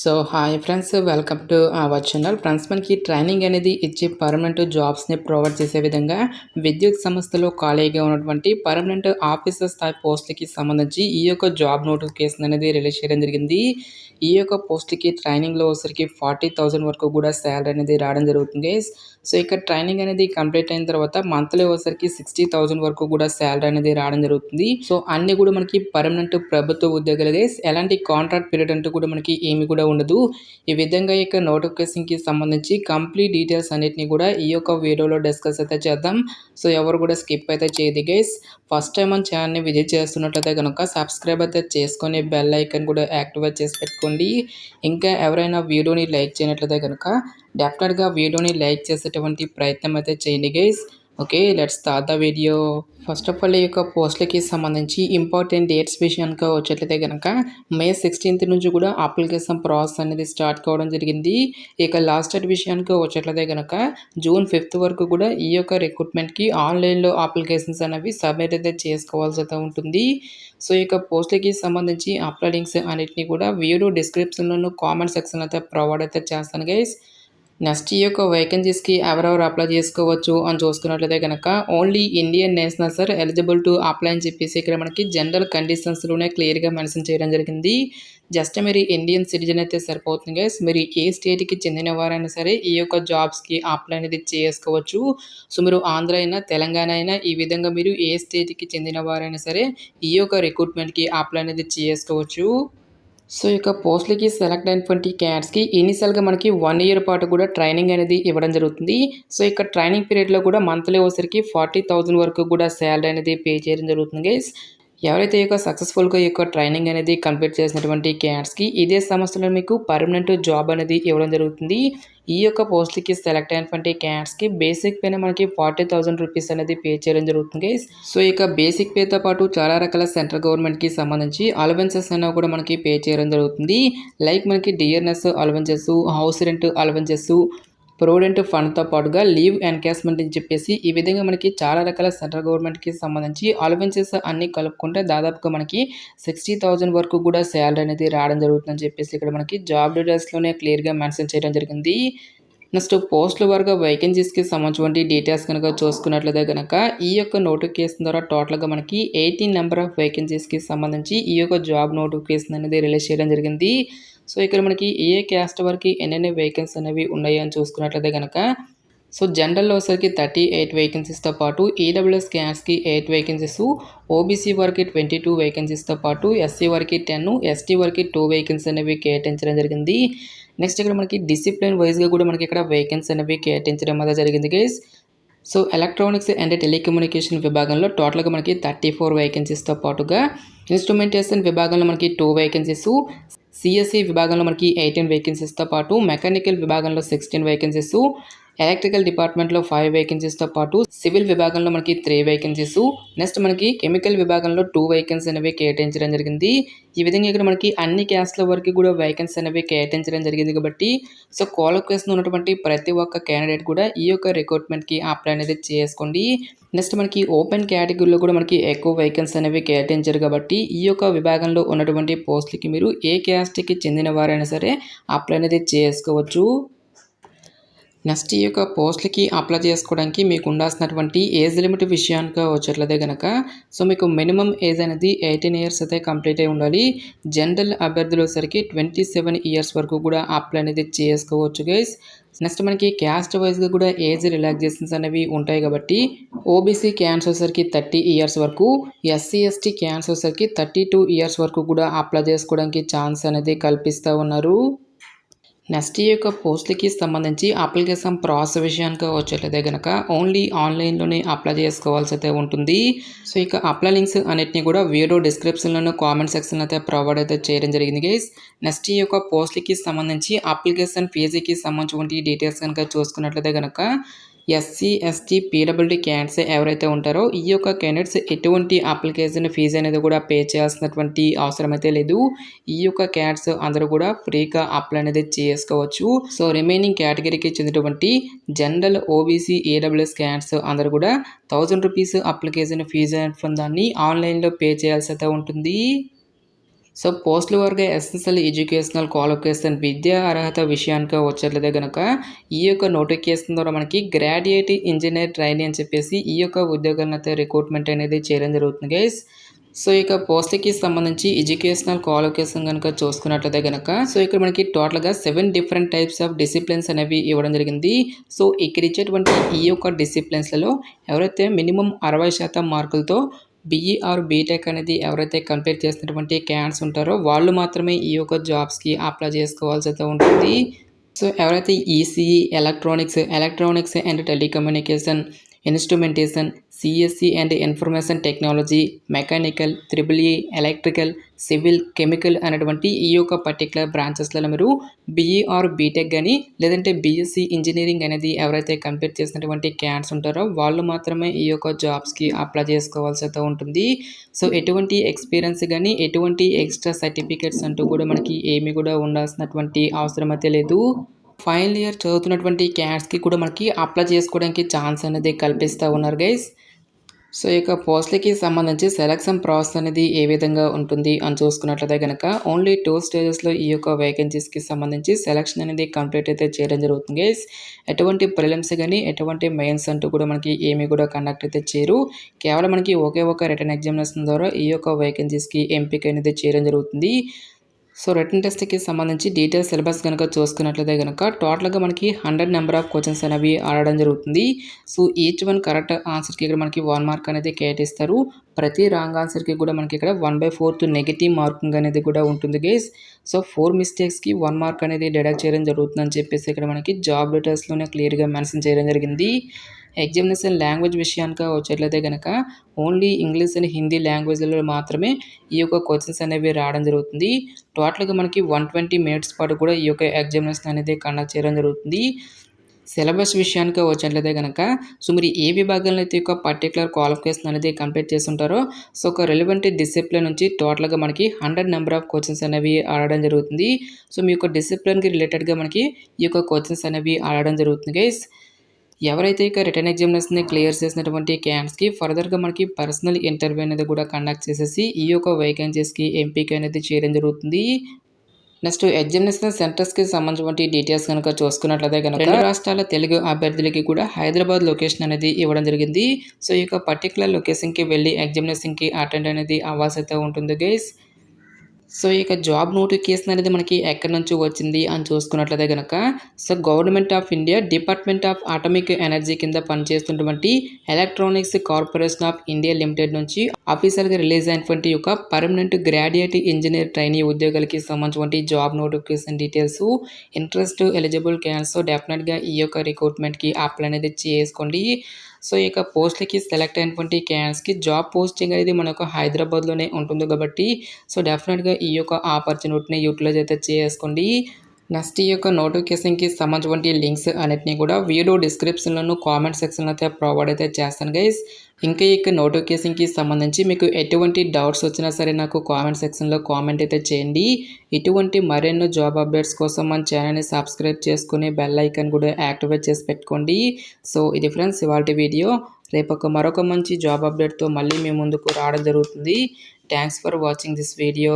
So hi friends, welcome to our channel. Friends, మనకి training అనేది ఇచ్చి పర్మనెంట్ జాబ్స్ని ప్రొవైడ్ చేసే విధంగా విద్యుత్ సంస్థలో ఖాళీగా ఉన్నటువంటి పర్మనెంట్ ఆఫీసర్ స్థాయి పోస్టులకి సంబంధించి ఈ యొక్క జాబ్ నోటిఫికేషన్ అనేది రిలీజ్ చేయడం జరిగింది. ఈ యొక్క పోస్ట్కి ట్రైనింగ్లో వచ్చరికి 40,000 వరకు కూడా శాలరీ అనేది రావడం జరుగుతుంది. సో ఇక్కడ ట్రైనింగ్ అనేది కంప్లీట్ అయిన తర్వాత మంత్లీ వచ్చరికి 60,000 వరకు కూడా శాలరీ అనేది రావడం జరుగుతుంది. సో అన్ని కూడా మనకి పర్మనెంట్ ప్రభుత్వ ఉద్యోగాలు గైస్. ఎలాంటి కాంట్రాక్ట్ పీరియడ్ అంటూ కూడా మనకి ఏమి కూడా ఉండదు. ఈ విధంగా ఈ యొక్క నోటిఫికేషన్కి సంబంధించి కంప్లీట్ డీటెయిల్స్ అన్నిటిని కూడా ఈ యొక్క వీడియోలో డిస్కస్ అయితే చేద్దాం. సో ఎవరు కూడా స్కిప్ అయితే చేయదు గైస్. ఫస్ట్ టైం మన ఛానల్ని విజిట్ చేస్తున్నట్లయితే కనుక సబ్స్క్రైబ్ అయితే చేసుకొని బెల్ ఐకాన్ కూడా యాక్టివేట్ చేసి పెట్టుకోండి. ఇంకా ఎవరైనా వీడియోని లైక్ చేయనట్లయితే కనుక డెఫినెట్గా వీడియోని లైక్ చేసేటువంటి ప్రయత్నం అయితే చేయండి guys. Okay, let's start the video. First of all ఈ యొక్క పోస్టులకి సంబంధించి ఇంపార్టెంట్ డేట్స్ విషయానికి వచ్చేట్లయితే కనుక May 16th నుంచి కూడా అప్లికేషన్ ప్రాసెస్ అనేది స్టార్ట్ కావడం జరిగింది. ఇక లాస్ట్ డేట్ విషయానికి వచ్చేట్లయితే కనుక June 5th వరకు కూడా ఈ యొక్క రిక్రూట్మెంట్కి ఆన్లైన్లో అప్లికేషన్స్ అనేవి సబ్మిట్ అయితే చేసుకోవాల్సి అయితే ఉంటుంది. సో ఈ యొక్క పోస్టులకి సంబంధించి అప్లై లింక్స్ అన్నిటిని కూడా వీడియో డిస్క్రిప్షన్లోనూ కామెంట్ సెక్షన్ అయితే ప్రొవైడ్ అయితే చేస్తాను గైస్. నెక్స్ట్ ఈ యొక్క వేకెన్సీస్కి ఎవరెవరు అప్లై చేసుకోవచ్చు అని చూసుకున్నట్లయితే కనుక only Indian nationals are eligible to apply అని చెప్పేసి ఇక్కడ మనకి జనరల్ కండిషన్స్లోనే క్లియర్గా మెన్షన్ చేయడం జరిగింది. జస్ట్ మీరు ఇండియన్ సిటిజన్ అయితే సరిపోతుంది గైస్. మీరు ఏ స్టేట్కి చెందిన వారైనా సరే ఈ యొక్క జాబ్స్కి అప్లై అనేది చేసుకోవచ్చు. సో మీరు ఆంధ్ర అయినా తెలంగాణ అయినా ఈ విధంగా మీరు ఏ స్టేట్కి చెందిన వారైనా సరే ఈ యొక్క రిక్రూట్మెంట్కి అప్లై అనేది చేసుకోవచ్చు. సో ఇక పోస్టులకి సెలెక్ట్ అయినటువంటి క్యాడ్స్కి ఇనిషియల్గా మనకి 1 year పాటు కూడా ట్రైనింగ్ అనేది ఇవ్వడం జరుగుతుంది. సో ఇక ట్రైనింగ్ పీరియడ్లో కూడా మంత్లీ వచ్చరికి 40,000 వరకు కూడా శాలరీ అనేది పే చేయడం జరుగుతుంది గైస్. ఎవరైతే ఈ యొక్క సక్సెస్ఫుల్గా ఈ యొక్క ట్రైనింగ్ అనేది కంప్లీట్ చేసినటువంటి క్యాండిడేట్స్కి ఇదే సంస్థలో మీకు పర్మనెంట్ జాబ్ అనేది ఇవ్వడం జరుగుతుంది. ఈ యొక్క పోస్టులకి సెలెక్ట్ అయినటువంటి క్యాండిడేట్స్కి బేసిక్ పైన మనకి 40,000 రూపీస్ అనేది పే చేయడం జరుగుతుంది. సో ఇక బేసిక్ పేతో పాటు చాలా రకాల సెంట్రల్ గవర్నమెంట్కి సంబంధించి అలవెన్సెస్ అనేవి కూడా మనకి పే చేయడం జరుగుతుంది. లైక్ మనకి dearness allowances, house rent allowances, provident ఫండ్తో పాటుగా లీవ్ ఎన్కాష్మెంట్ అని చెప్పేసి ఈ విధంగా మనకి చాలా రకాల సెంట్రల్ గవర్నమెంట్కి సంబంధించి అలవెన్సెస్ అన్నీ కలుపుకుంటే దాదాపుగా మనకి 60,000 వరకు కూడా శాలరీ అనేది రావడం జరుగుతుందని చెప్పేసి ఇక్కడ మనకి జాబ్ డీటెయిల్స్లోనే క్లియర్గా మెన్షన్ చేయడం జరిగింది. నెక్స్ట్ పోస్టుల వరకు వేకెన్సీస్కి సంబంధించిన డీటెయిల్స్ కనుక చూసుకున్నట్లయితే కనుక ఈ యొక్క నోటిఫికేషన్ ద్వారా టోటల్గా మనకి 18 నెంబర్ ఆఫ్ వేకెన్సీస్కి సంబంధించి ఈ యొక్క జాబ్ నోటిఫికేషన్ అనేది రిలీజ్ చేయడం జరిగింది. సో ఇక్కడ మనకి ఏ క్యాస్ట్ వరకు ఎన్నెన్ని వేకెన్సీ అనేవి ఉన్నాయి అని చూసుకున్నట్లయితే కనుక సో జనరల్లో వచ్చరికి 38 వేకెన్సీస్తో పాటు ఈడబ్ల్యూఎస్ క్యాస్ట్కి 8 వేకెన్సీస్, ఓబీసీ వరకు 22 వేకెన్సీస్తో పాటు ఎస్సీ వరకు 10, ఎస్టీ వరకు 2 వేకెన్సీ అనేవి కేటాయించడం జరిగింది. నెక్స్ట్ ఇక్కడ మనకి డిసిప్లిన్ వైజ్గా కూడా మనకి ఇక్కడ వేకెన్సీ అనేవి కేటాయించడం అనేది జరిగింది guys. So electronics and telecommunication విభాగంలో టోటల్గా మనకి 34 వేకెన్సీస్తో పాటుగా ఇన్స్ట్రుమెంటేషన్ విభాగంలో మనకి 2 వేకెన్సీస్, సిఎస్సి విభాగంలో మనకి 18 వేకెన్సీస్తో పాటు మెకానికల్ విభాగంలో 16 వేకెన్సీస్, ఎలక్ట్రికల్ డిపార్ట్మెంట్లో 5 వేకెన్సీస్తో పాటు సివిల్ విభాగంలో మనకి 3 వేకెన్సీస్, నెక్స్ట్ మనకి కెమికల్ విభాగంలో 2 వేకెన్సీ అనేవి కేటాయించడం జరిగింది. ఈ విధంగా ఇక్కడ మనకి అన్ని క్యాస్ట్ల వరకు కూడా వేకెన్సీ అనేవి కేటాయించడం జరిగింది కాబట్టి సో క్వాలిఫికేషన్ ఉన్నటువంటి ప్రతి ఒక్క క్యాండిడేట్ కూడా ఈ యొక్క రిక్రూట్మెంట్కి అప్లై అనేది చేసుకోండి. నెక్స్ట్ మనకి ఓపెన్ కేటగిరీలో కూడా మనకి ఎక్కువ వేకెన్సీ అనేవి కేటాయించారు కాబట్టి ఈ యొక్క విభాగంలో ఉన్నటువంటి పోస్టులకి మీరు ఏ క్యాస్ట్కి చెందిన వారైనా సరే అప్లై అనేది చేసుకోవచ్చు. నెక్స్ట్ ఈ యొక్క పోస్టులకి అప్లై చేసుకోవడానికి మీకు ఉండాల్సినటువంటి ఏజ్ లిమిట్ విషయానికి వచ్చేట్లయితే కనుక సో మీకు మినిమం ఏజ్ అనేది 18 years అయితే కంప్లీట్ అయి ఉండాలి. జనరల్ అభ్యర్థులు వచ్చరికి 27 years వరకు కూడా అప్లై అనేది చేసుకోవచ్చు గైస్. నెక్స్ట్ మనకి క్యాస్ట్ వైజ్గా కూడా ఏజ్ రిలాక్సేషన్స్ అనేవి ఉంటాయి కాబట్టి ఓబీసీ క్యాన్స్ వచ్చరికి 30 years వరకు, ఎస్సీ ఎస్టీ క్యాన్స్ వచ్చరికి 32 years వరకు కూడా అప్లై చేసుకోవడానికి ఛాన్స్ అనేది కల్పిస్తూ ఉన్నారు. నెక్స్ట్ ఈ యొక్క పోస్టులకి సంబంధించి అప్లికేషన్ ప్రాసెస్ విషయానికి వచ్చేట్లయితే కనుక ఓన్లీ ఆన్లైన్లోనే అప్లై చేసుకోవాల్సి అయితే ఉంటుంది. సో ఇక అప్లై లింక్స్ అన్నిటిని కూడా వీడియో డిస్క్రిప్షన్లోనే కామెంట్ సెక్షన్ అయితే ప్రొవైడ్ అయితే చేయడం జరిగింది గైస్. నెక్స్ట్ ఈ యొక్క పోస్టులకి సంబంధించి అప్లికేషన్ ఫీజుకి సంబంధించిన డీటెయిల్స్ కనుక చూసుకున్నట్లయితే కనుక ఎస్సీ ఎస్టీ పీడబ్ల్యూడీ క్యాండిడేట్స్ ఎవరైతే ఉంటారో ఈ యొక్క క్యాండిడేట్స్ ఎటువంటి అప్లికేషన్ ఫీజు అనేది కూడా పే చేయాల్సినటువంటి అవసరం అయితే లేదు. ఈ యొక్క క్యాండిడేట్స్ అందరూ కూడా ఫ్రీగా అప్లై అనేది చేసుకోవచ్చు. సో రిమైనింగ్ కేటగిరీకి చెందినటువంటి జనరల్ ఓబీసీ ఏడబ్ల్యూఎస్ క్యాండిడేట్స్ అందరూ కూడా 1000 రూపీస్ అప్లికేషన్ ఫీజు దాన్ని ఆన్లైన్లో పే చేయాల్సి అయితే ఉంటుంది. సో పోస్టుల వారీగా ఎసెన్షియల్ ఎడ్యుకేషనల్ క్వాలిఫికేషన్ విద్యా అర్హత విషయానికి వచ్చేట్లయితే గనక ఈ యొక్క నోటిఫికేషన్ ద్వారా మనకి గ్రాడ్యుయేట్ ఇంజనీర్ ట్రైనీ అని చెప్పేసి ఈ యొక్క ఉద్యోగాలను అయితే రిక్రూట్మెంట్ అనేది చేయడం జరుగుతుంది గైస్. సో ఇక పోస్ట్‌కి సంబంధించి ఎడ్యుకేషనల్ క్వాలిఫికేషన్ గనుక చూసుకున్నట్లయితే గనక సో ఇక్కడ మనకి టోటల్‌గా 7 డిఫరెంట్ టైప్స్ ఆఫ్ డిసిప్లిన్స్ అనేవి ఇవ్వడం జరిగింది. సో ఇక్కడ ఇచ్చేటువంటి ఈ యొక్క డిసిప్లిన్స్‌లలో ఎవరైతే మినిమమ్ 60% మార్కులతో బీఈ ఆర్ బీటెక్ అనేది ఎవరైతే కంప్లీట్ చేసినటువంటి క్యాండిడేట్స్ ఉంటారో వాళ్ళు మాత్రమే ఈ యొక్క జాబ్స్‌కి అప్లై చేసుకోవాల్సి అయితే ఉంటుంది. సో ఎవరైతే ECE, electronics and telecommunication, instrumentation, CSC and information technology, mechanical, triple E, electrical, civil, chemical అనేటువంటి ఈ యొక్క పర్టికులర్ బ్రాంచెస్లలో మీరు బీఈ ఆర్ బీటెక్ కానీ లేదంటే బీఎస్సీ ఇంజనీరింగ్ అనేది ఎవరైతే కంప్లీట్ చేసినటువంటి క్యాండిడేట్స్ ఉంటారో వాళ్ళు మాత్రమే ఈ యొక్క జాబ్స్కి అప్లై చేసుకోవాల్సి అయితే ఉంటుంది. సో ఎటువంటి ఎక్స్పీరియన్స్ కానీ ఎటువంటి ఎక్స్ట్రా సర్టిఫికేట్స్ అంటూ కూడా మనకి ఏమీ కూడా ఉండాల్సినటువంటి అవసరం అయితే లేదు. ఫైనల్ ఇయర్ చదువుతున్నటువంటి క్యాండిడేట్స్‌కి కూడా మనకి అప్లై చేసుకోవడానికి ఛాన్స్ అనేది కల్పిస్తూ ఉన్నారు గైస్. సో ఇక పోస్ట్‌లకి సంబంధించి సెలక్షన్ ప్రాసెస్ అనేది ఏ విధంగా ఉంటుంది అని చూసుకున్నట్లయితే గనక ఓన్లీ 2 స్టేజెస్‌లో ఈ యొక్క వేకెన్సీస్‌కి సంబంధించి సెలక్షన్ అనేది కంప్లీట్ అయితే చేయడం జరుగుతుంది గైస్. ఎటువంటి ప్రిలిమ్స్ కానీ ఎటువంటి మెయిన్స్ అంటూ కూడా మనకి ఏమీ కూడా కండక్ట్ అయితే చేయరు. కేవలం మనకి ఒకే ఒక రిటన్ ఎగ్జామినేషన్ ద్వారా ఈ యొక్క వేకెన్సీస్‌కి ఎంపిక అనేది చేయడం జరుగుతుంది. సో రిటన్ టెస్ట్‌కి సంబంధించి డీటెయిల్స్ సిలబస్ కనుక చూసుకున్నట్లయితే గనక టోటల్‌గా మనకి 100 నెంబర్ ఆఫ్ క్వెషన్స్ అనేవి అడగడం జరుగుతుంది. సో ఈచ్ వన్ కరెక్ట్ ఆన్సర్‌కి ఇక్కడ మనకి 1 మార్క్ అనేది కేటాయిస్తారు. ప్రతి రాంగ్ ఆన్సర్‌కి కూడా మనకి ఇక్కడ 1/4 నెగెటివ్ మార్కింగ్ అనేది కూడా ఉంటుంది గైస్. సో 4 మిస్టేక్స్‌కి 1 మార్క్ అనేది డిడక్ట్ చేయడం జరుగుతుందని చెప్పేసి ఇక్కడ మనకి జాబ్ డీటెయిల్స్‌లోనే క్లియర్‌గా మెన్షన్ చేయడం జరిగింది. ఎగ్జామినేషన్ లాంగ్వేజ్ విషయానికి వచ్చేట్లయితే గనక ఓన్లీ ఇంగ్లీష్ అండ్ హిందీ లాంగ్వేజ్‌లో మాత్రమే ఈ యొక్క క్వెషన్స్ అనేవి రావడం జరుగుతుంది. టోటల్‌గా మనకి 120 మినిట్స్ పాటు కూడా ఈ యొక్క ఎగ్జామినేషన్ అనేది కండక్ట్ చేయడం జరుగుతుంది. సిలబస్ విషయానికి వచ్చినట్లయితే గనక సో మీరు ఏ విభాగంలో అయితే ఒక పర్టికులర్ క్వాలిఫికేషన్ అనేది కంప్లీట్ చేస్తుంటారో సో ఒక రెలవెంట్ డిసిప్లిన్ నుంచి టోటల్‌గా మనకి 100 నెంబర్ ఆఫ్ క్వెషన్స్ అనేవి అడగడం జరుగుతుంది. సో మీ యొక్క డిసిప్లిన్‌కి రిలేటెడ్‌గా మనకి ఈ యొక్క క్వెషన్స్ అనేవి అడగడం జరుగుతుంది గైస్. ఎవరైతే ఇక రిటర్న్ ఎగ్జామినేషన్‌ని క్లియర్ చేసినటువంటి క్యాండిడేట్స్‌కి ఫర్దర్‌గా మనకి పర్సనల్ ఇంటర్వ్యూ అనేది కూడా కండక్ట్ చేసేసి ఈ యొక్క వేకెన్సీస్‌కి ఎంపిక అనేది చేయడం జరుగుతుంది. నెక్స్ట్ ఎగ్జామినేషన్ సెంటర్స్‌కి సంబంధించినటువంటి డీటెయిల్స్ కనుక చూసుకున్నట్లయితే గనక 2 రాష్ట్రాల తెలుగు అభ్యర్థులకి కూడా హైదరాబాద్ లొకేషన్ అనేది ఇవ్వడం జరిగింది. సో ఈ యొక్క పర్టికులర్ లొకేషన్‌కి వెళ్ళి ఎగ్జామినేషన్‌కి అటెండ్ అనేది అవ్వాల్సి అయితే ఉంటుంది గైస్. సో ఇక జాబ్ నోటిఫికేషన్ అనేది మనకి ఎక్కడి నుంచి వచ్చింది అని చూసుకున్నట్లయితే గనక so government of India department of atomic energy కింద పనిచేస్తున్నటువంటి electronics corporation of India limited నుంచి ఆఫీషియల్‌గా రిలీజ్ అయినటువంటి ఒక పర్మనెంట్ గ్రాడ్యుయేట్ ఇంజనీర్ ట్రైనీ ఉద్యోగాలకి సంబంధించినటువంటి job notification details interest eligible candidates డెఫినెట్‌గా ఈ యొక్క రిక్రూట్మెంట్‌కి అప్లై అనేది చేసుకోండి. సో ఇక పోస్ట్‌లకి సెలెక్ట్ అయినటువంటి క్యాండిడేట్స్‌కి జాబ్ పోస్టింగ్ అనేది మనకు హైదరాబాద్‌లోనే ఉంటుంది కాబట్టి సో డెఫినెట్‌గా ఈ యొక్క ఆపర్చునిటీని యూటిలైజ్ అయితే చేసుకోండి. నెక్స్ట్ ఈ యొక్క నోటిఫికేషన్‌కి సంబంధించినటువంటి లింక్స్ అన్నిటిని కూడా వీడియో డిస్క్రిప్షన్‌లోను కామెంట్ సెక్షన్‌లో అయితే ప్రొవైడ్ అయితే చేస్తాను గైస్. ఇంకా ఈ యొక్క నోటిఫికేషన్‌కి సంబంధించి మీకు ఎటువంటి డౌట్స్ వచ్చినా సరే నాకు కామెంట్ సెక్షన్‌లో కామెంట్ అయితే చేయండి. ఇటువంటి మరెన్నో జాబ్ అప్డేట్స్ కోసం మన ఛానల్‌ని సబ్స్క్రైబ్ చేసుకొని బెల్ ఐకాన్ కూడా యాక్టివేట్ చేసి పెట్టుకోండి. సో ఇది ఫ్రెండ్స్ ఇవాల్టి వీడియో. రేపు మరొక మంచి జాబ్ అప్డేట్‌తో మళ్ళీ మీ ముందుకు రావడం జరుగుతుంది. Thanks for watching this video.